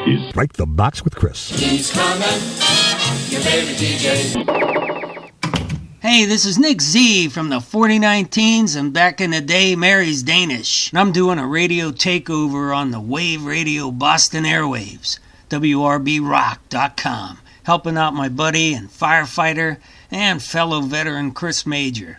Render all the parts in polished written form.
is Strike the Box with Chris. He's coming, your favorite DJ. Hey, this is Nick Z from the 49teens and back in the day, Mary's Danish. And I'm doing a radio takeover on the WaveRadio Boston airwaves, WRBRock.com, helping out my buddy and firefighter and fellow veteran Chris Major.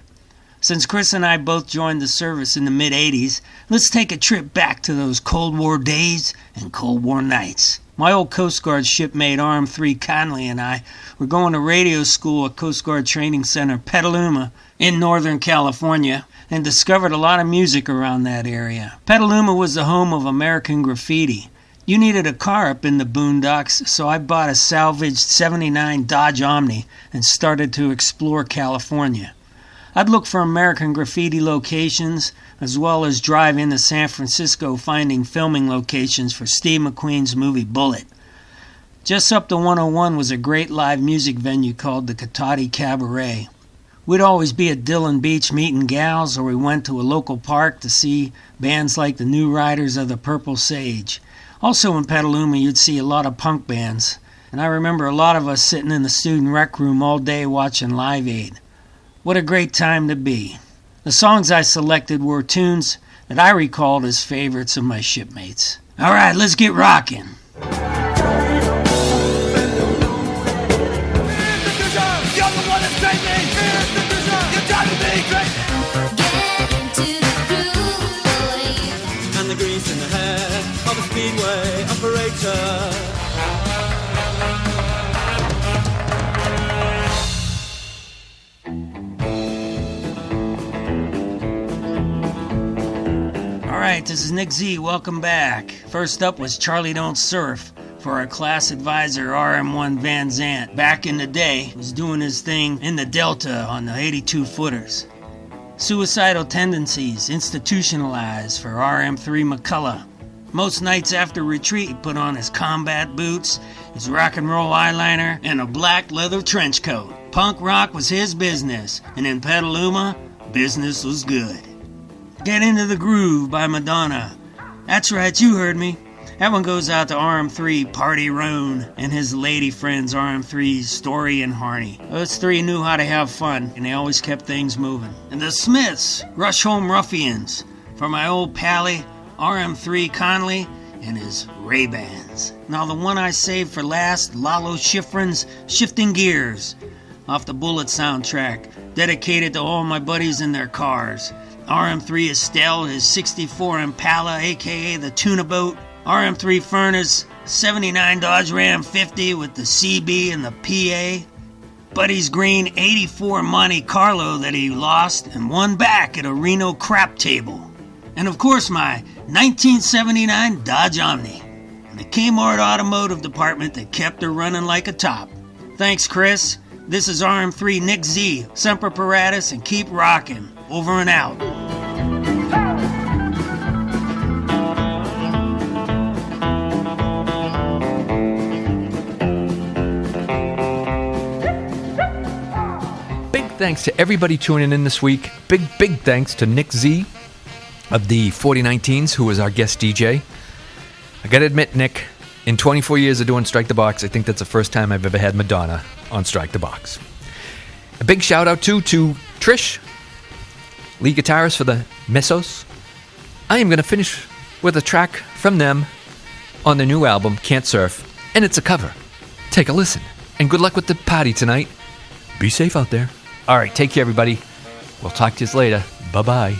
Since Chris and I both joined the service in the mid-'80s, let's take a trip back to those Cold War days and Cold War nights. My old Coast Guard shipmate RM3 Conley and I were going to radio school at Coast Guard Training Center Petaluma in Northern California and discovered a lot of music around that area. Petaluma was the home of American graffiti. You needed a car up in the boondocks, so I bought a salvaged '79 Dodge Omni and started to explore California. I'd look for American graffiti locations, as well as drive into San Francisco finding filming locations for Steve McQueen's movie Bullet. Just up the 101 was a great live music venue called the Cotati Cabaret. We'd always be at Dillon Beach meeting gals, or we went to a local park to see bands like the New Riders of the Purple Sage. Also in Petaluma you'd see a lot of punk bands, and I remember a lot of us sitting in the student rec room all day watching Live Aid. What a great time to be. The songs I selected were tunes that I recalled as favorites of my shipmates. All right, let's get rocking. And the grease in the head of a speedway operator. Alright, this is Nick Z, welcome back. First up was Charlie Don't Surf for our class advisor RM1 Van Zant. Back in the day, he was doing his thing in the Delta on the 82 footers. Suicidal Tendencies, Institutionalized for RM3 McCullough. Most nights after retreat, he put on his combat boots, his rock and roll eyeliner, and a black leather trench coat. Punk rock was his business, and in Petaluma, business was good. Get Into the Groove by Madonna. That's right, you heard me. That one goes out to RM3 Party Roan and his lady friends RM3's Story and Harney. Those three knew how to have fun, and they always kept things moving. And the Smiths, Rush Home Ruffians, for my old pally RM3 Conley and his Ray-Bans. Now the one I saved for last, Lalo Schifrin's Shifting Gears, off the Bullet soundtrack, dedicated to all my buddies in their cars. RM3 Estelle, his 64 Impala, aka the Tuna Boat. RM3 Furnace, 79 Dodge Ram 50 with the CB and the PA. Buddy's green 84 Monte Carlo that he lost and won back at a Reno crap table. And of course my 1979 Dodge Omni. And the Kmart Automotive Department that kept her running like a top. Thanks, Chris. This is RM3 Nick Z. Semper Paratus and keep rocking. Over and out. Big thanks to everybody tuning in this week. Big thanks to Nick Z of the 49teens, who was our guest DJ. I gotta admit, Nick, in 24 years of doing Strike the Box, I think that's the first time I've ever had Madonna on Strike the Box. A big shout out to Trish, lead guitarist for the Mesos. I am going to finish with a track from them on their new album, Can't Surf, and it's a cover. Take a listen, and good luck with the party tonight. Be safe out there. All right, take care, everybody. We'll talk to you later. Bye-bye.